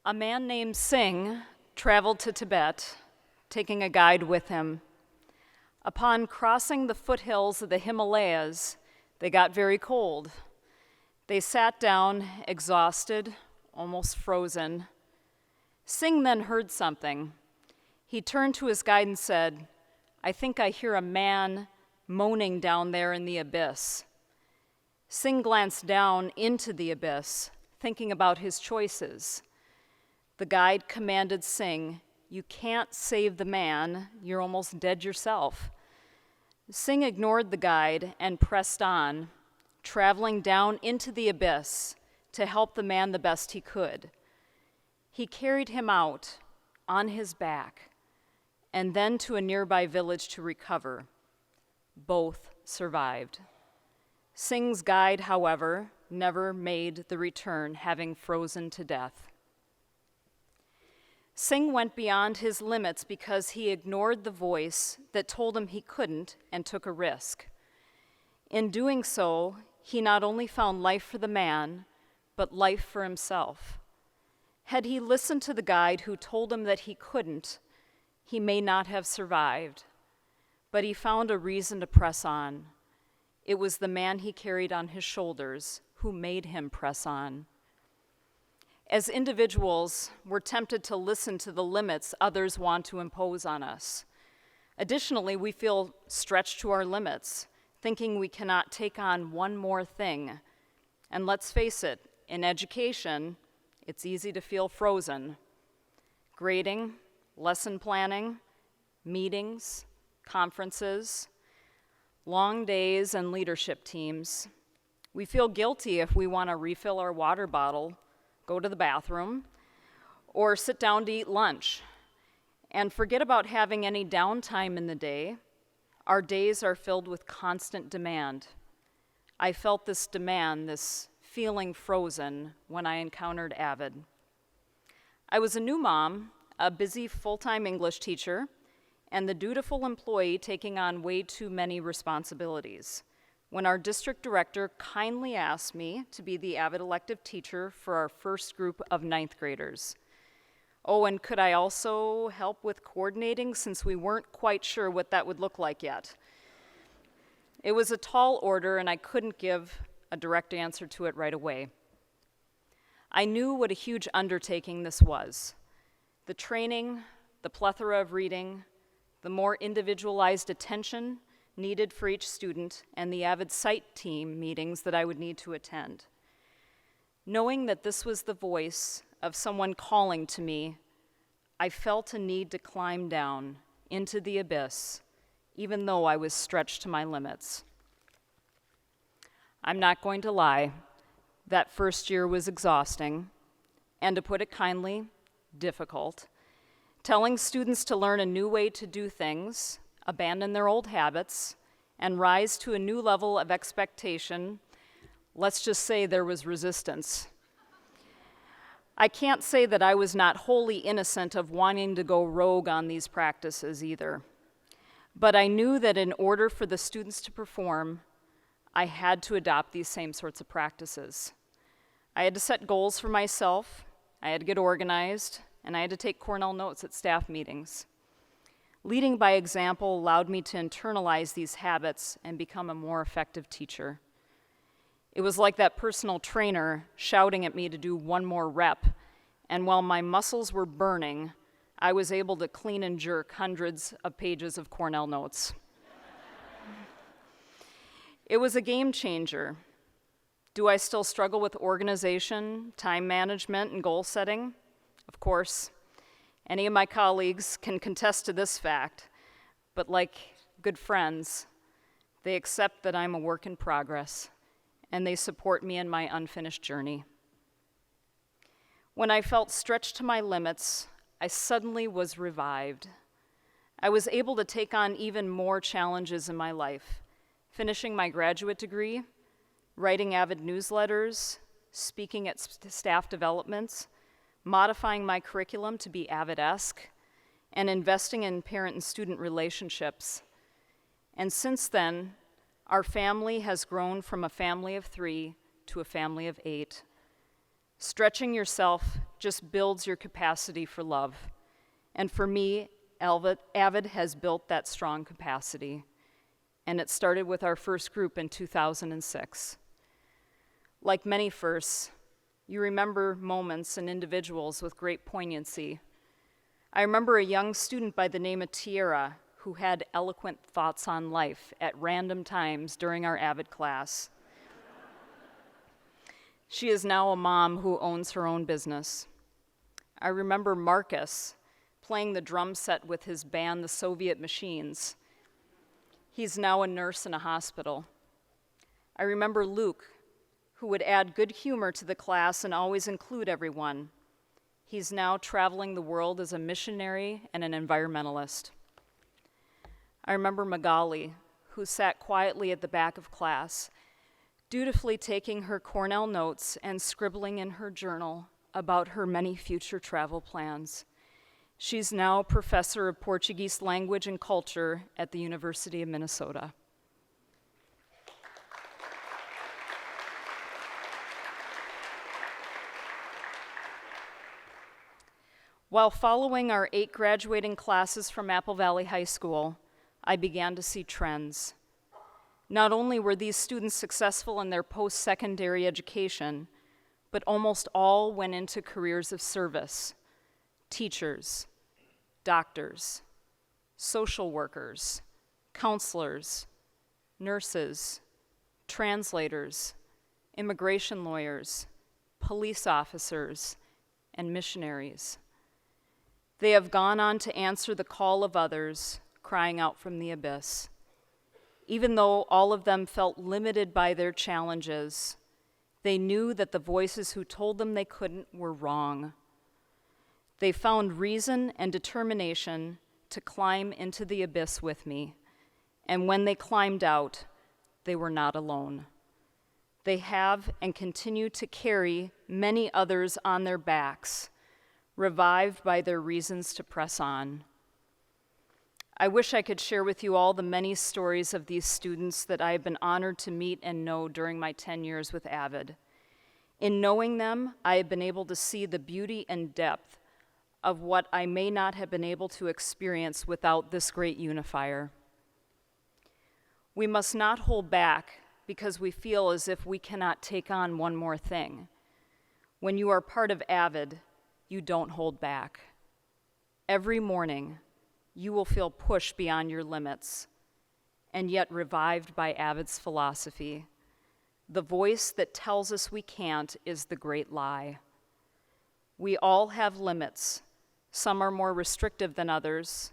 A man named Singh traveled to Tibet, taking a guide with him. Upon crossing the foothills of the Himalayas, they got very cold. They sat down, exhausted, almost frozen. Singh then heard something. He turned to his guide and said, "I think I hear a man moaning down there in the abyss." Singh glanced down into the abyss, thinking about his choices. The guide commanded Singh, "You can't save the man, you're almost dead yourself." Singh ignored the guide and pressed on, traveling down into the abyss to help the man the best he could. He carried him out on his back and then to a nearby village to recover. Both survived. Singh's guide, however, never made the return, having frozen to death. Singh went beyond his limits because he ignored the voice that told him he couldn't and took a risk. In doing so, he not only found life for the man, but life for himself. Had he listened to the guide who told him that he couldn't, he may not have survived, but he found a reason to press on. It was the man he carried on his shoulders who made him press on. As individuals, we're tempted to listen to the limits others want to impose on us. Additionally, we feel stretched to our limits, thinking we cannot take on one more thing. And let's face it, in education, it's easy to feel frozen. Grading, lesson planning, meetings, conferences, long days, and leadership teams. We feel guilty if we want to refill our water bottle, go to the bathroom, or sit down to eat lunch. And forget about having any downtime in the day. Our days are filled with constant demand. I felt this demand, this feeling frozen, when I encountered Avid. I was a new mom, a busy full-time English teacher, and the dutiful employee taking on way too many responsibilities, when our district director kindly asked me to be the Avid elective teacher for our first group of ninth graders. Oh, and could I also help with coordinating, since we weren't quite sure what that would look like yet? It was a tall order, and I couldn't give a direct answer to it right away. I knew what a huge undertaking this was. The training, the plethora of reading, the more individualized attention needed for each student, and the Avid site team meetings that I would need to attend. Knowing that this was the voice of someone calling to me, I felt a need to climb down into the abyss, even though I was stretched to my limits. I'm not going to lie, that first year was exhausting, and to put it kindly, difficult. Telling students to learn a new way to do things, abandon their old habits, and rise to a new level of expectation, let's just say there was resistance. I can't say that I was not wholly innocent of wanting to go rogue on these practices either. But I knew that in order for the students to perform, I had to adopt these same sorts of practices. I had to set goals for myself, I had to get organized, and I had to take Cornell notes at staff meetings. Leading by example allowed me to internalize these habits and become a more effective teacher. It was like that personal trainer shouting at me to do one more rep, and while my muscles were burning, I was able to clean and jerk hundreds of pages of Cornell notes. It was a game changer. Do I still struggle with organization, time management, and goal setting? Of course. Any of my colleagues can contest to this fact, but like good friends, they accept that I'm a work in progress, and they support me in my unfinished journey. When I felt stretched to my limits, I suddenly was revived. I was able to take on even more challenges in my life, finishing my graduate degree, writing Avid newsletters, speaking at staff developments, modifying my curriculum to be Avid-esque, and investing in parent and student relationships. And since then, our family has grown from a family of 3 to a family of 8. Stretching yourself just builds your capacity for love. And for me, Avid has built that strong capacity. And it started with our first group in 2006. Like many firsts, you remember moments and individuals with great poignancy. I remember a young student by the name of Theresa who had eloquent thoughts on life at random times during our Avid class. She is now a mom who owns her own business. I remember Marcus playing the drum set with his band, the Soviet Machines. He's now a nurse in a hospital. I remember Luke, who would add good humor to the class and always include everyone. He's now traveling the world as a missionary and an environmentalist. I remember Magali, who sat quietly at the back of class, dutifully taking her Cornell notes and scribbling in her journal about her many future travel plans. She's now professor of Portuguese language and culture at the University of Minnesota. While following our 8 graduating classes from Apple Valley High School, I began to see trends. Not only were these students successful in their post-secondary education, but almost all went into careers of service: teachers, doctors, social workers, counselors, nurses, translators, immigration lawyers, police officers, and missionaries. They have gone on to answer the call of others, crying out from the abyss. Even though all of them felt limited by their challenges, they knew that the voices who told them they couldn't were wrong. They found reason and determination to climb into the abyss with me, and when they climbed out, they were not alone. They have and continue to carry many others on their backs, revived by their reasons to press on. I wish I could share with you all the many stories of these students that I have been honored to meet and know during my 10 years with Avid. In knowing them, I have been able to see the beauty and depth of what I may not have been able to experience without this great unifier. We must not hold back because we feel as if we cannot take on one more thing. When you are part of Avid, you don't hold back. Every morning, you will feel pushed beyond your limits, and yet revived by Avid's philosophy. The voice that tells us we can't is the great lie. We all have limits. Some are more restrictive than others.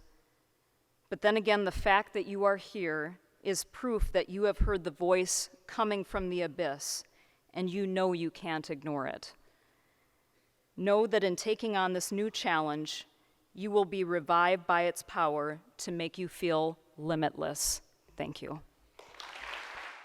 But then again, the fact that you are here is proof that you have heard the voice coming from the abyss, and you know you can't ignore it. Know that in taking on this new challenge, you will be revived by its power to make you feel limitless. Thank you.